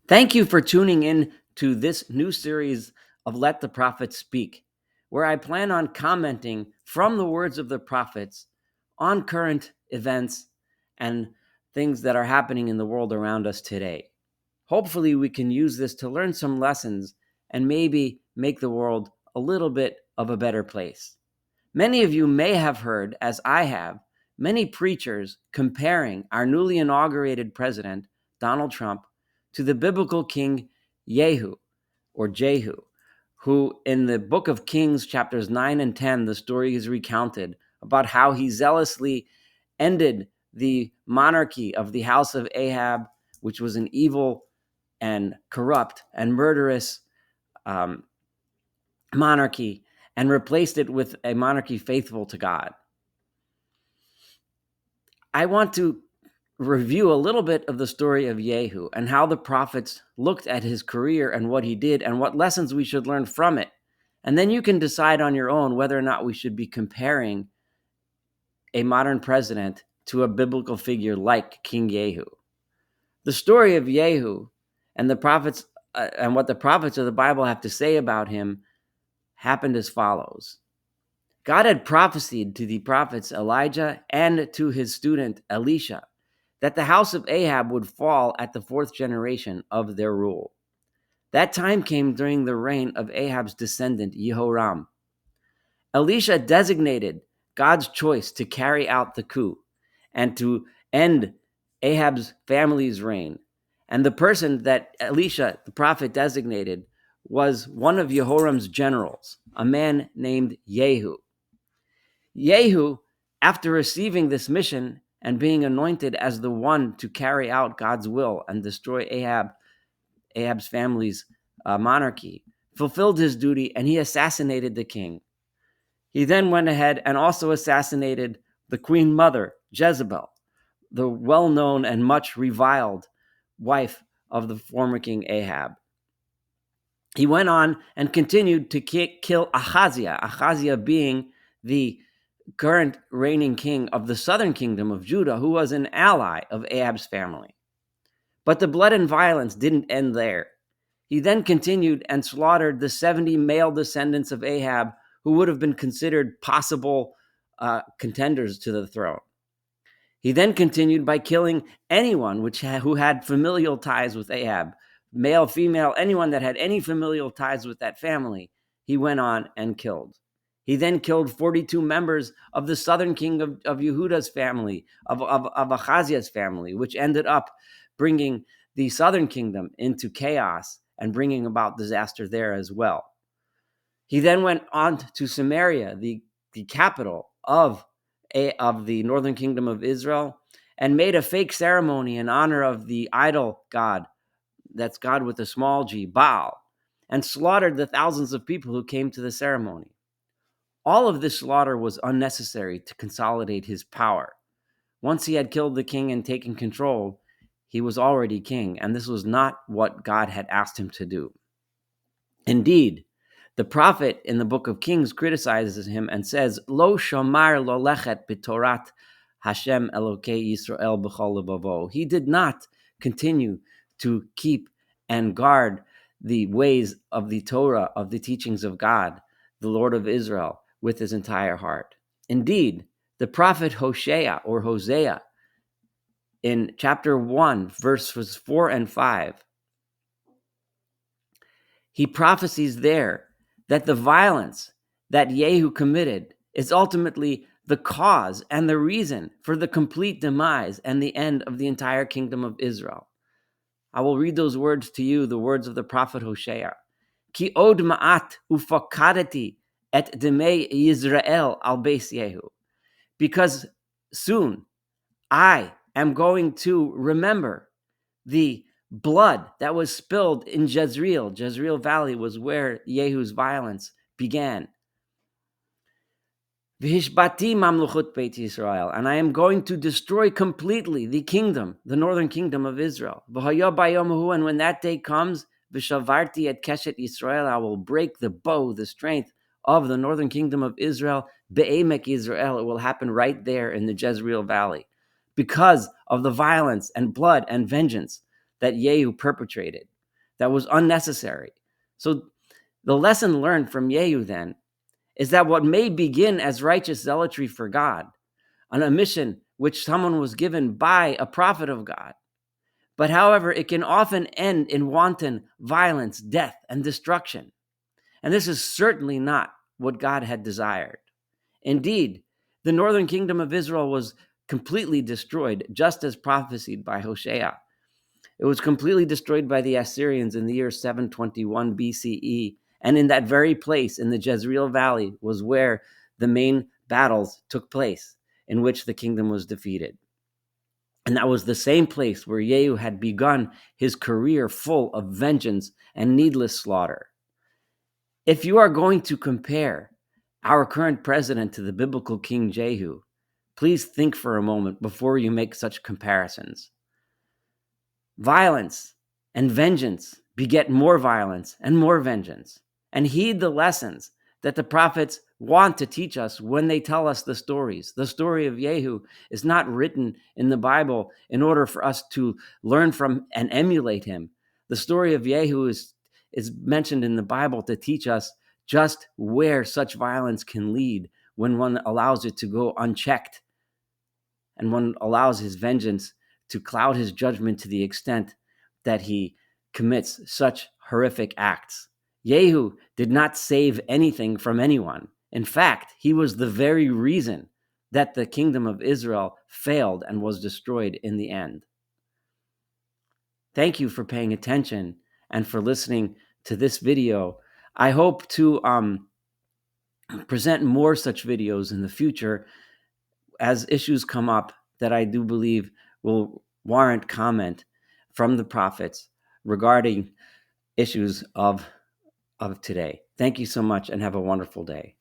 Thank you for tuning in to this new series of Let the Prophets Speak, where I plan on commenting from the words of the prophets on current events and things that are happening in the world around us today. Hopefully, we can use this to learn some lessons and maybe make the world a little bit of a better place. Many of you may have heard, as I have, many preachers comparing our newly inaugurated president, Donald Trump, to the Biblical King Jehu, who in the book of Kings, chapters 9 and 10, the story is recounted about how he zealously ended the monarchy of the house of Ahab, which was an evil and corrupt and murderous monarchy, and replaced it with a monarchy faithful to God. I want to review a little bit of the story of Jehu and how the prophets looked at his career and what he did and what lessons we should learn from it. And then you can decide on your own whether or not we should be comparing a modern president to a biblical figure like King Jehu. The story of Jehu and the prophets and what the prophets of the Bible have to say about him happened as follows. God had prophesied to the prophets Elijah and to his student Elisha that the house of Ahab would fall at the fourth generation of their rule. That time came during the reign of Ahab's descendant Jehoram. Elisha designated God's choice to carry out the coup and to end Ahab's family's reign. And the person that Elisha, the prophet, designated was one of Jehoram's generals, a man named Jehu. Jehu, after receiving this mission and being anointed as the one to carry out God's will and destroy Ahab's family's monarchy, fulfilled his duty and he assassinated the king. He then went ahead and also assassinated the queen mother, Jezebel, the well-known and much reviled wife of the former king Ahab. He went on and continued to kill Ahaziah being the current reigning king of the southern kingdom of Judah, who was an ally of Ahab's family. But the blood and violence didn't end there. He then continued and slaughtered the 70 male descendants of Ahab who would have been considered possible contenders to the throne. He then continued by killing anyone who had familial ties with Ahab, male, female, anyone that had any familial ties with that family, he went on and killed. He then killed 42 members of the southern king of Yehuda's family, of Ahaziah's family, which ended up bringing the southern kingdom into chaos and bringing about disaster there as well. He then went on to Samaria, the capital of the northern kingdom of Israel, and made a fake ceremony in honor of the idol god, that's God with a small g, Baal, and slaughtered the thousands of people who came to the ceremony. All of this slaughter was unnecessary to consolidate his power. Once he had killed the king and taken control, he was already king, and this was not what God had asked him to do. Indeed, the prophet in the book of Kings criticizes him and says, Lo shomar lo lechet b'torat Hashem Elokei Yisrael b'chol lebavo. He did not continue to keep and guard the ways of the Torah, of the teachings of God, the Lord of Israel, with his entire heart. Indeed, the prophet Hosea in chapter 1, verses 4 and 5, he prophesies there that the violence that Jehu committed is ultimately the cause and the reason for the complete demise and the end of the entire kingdom of Israel. I will read those words to you, the words of the prophet Hosea. Ki od ma'at ufakadati et demei Yisrael al beis Jehu. Because soon I am going to remember the blood that was spilled in Jezreel. Jezreel Valley was where Jehu's violence began. V'hishbati mamluchut Beit Yisrael, and I am going to destroy completely the kingdom, the northern kingdom of Israel. V'haya bayom hu, and when that day comes, v'shavarti et keshet Yisrael, I will break the bow, the strength of the northern kingdom of Israel. Be'emek Yisrael, it will happen right there in the Jezreel Valley, because of the violence and blood and vengeance that Jehu perpetrated. that was unnecessary. So the lesson learned from Jehu then is that what may begin as righteous zealotry for God, on a mission which someone was given by a prophet of God, but however, it can often end in wanton violence, death, and destruction. And this is certainly not what God had desired. Indeed, the northern kingdom of Israel was completely destroyed, just as prophesied by Hosea. It was completely destroyed by the Assyrians in the year 721 BCE. And in that very place, in the Jezreel Valley, was where the main battles took place, in which the kingdom was defeated. And that was the same place where Jehu had begun his career full of vengeance and needless slaughter. If you are going to compare our current president to the biblical King Jehu, please think for a moment before you make such comparisons. Violence and vengeance beget more violence and more vengeance. And heed the lessons that the prophets want to teach us when they tell us the stories. The story of Jehu is not written in the Bible in order for us to learn from and emulate him. The story of Jehu is mentioned in the Bible to teach us just where such violence can lead when one allows it to go unchecked and one allows his vengeance to cloud his judgment to the extent that he commits such horrific acts. Jehu did not save anything from anyone. In fact, he was the very reason that the kingdom of Israel failed and was destroyed in the end. Thank you for paying attention and for listening to this video. I hope to present more such videos in the future as issues come up that I do believe will warrant comment from the prophets regarding issues of today. Thank you so much and have a wonderful day.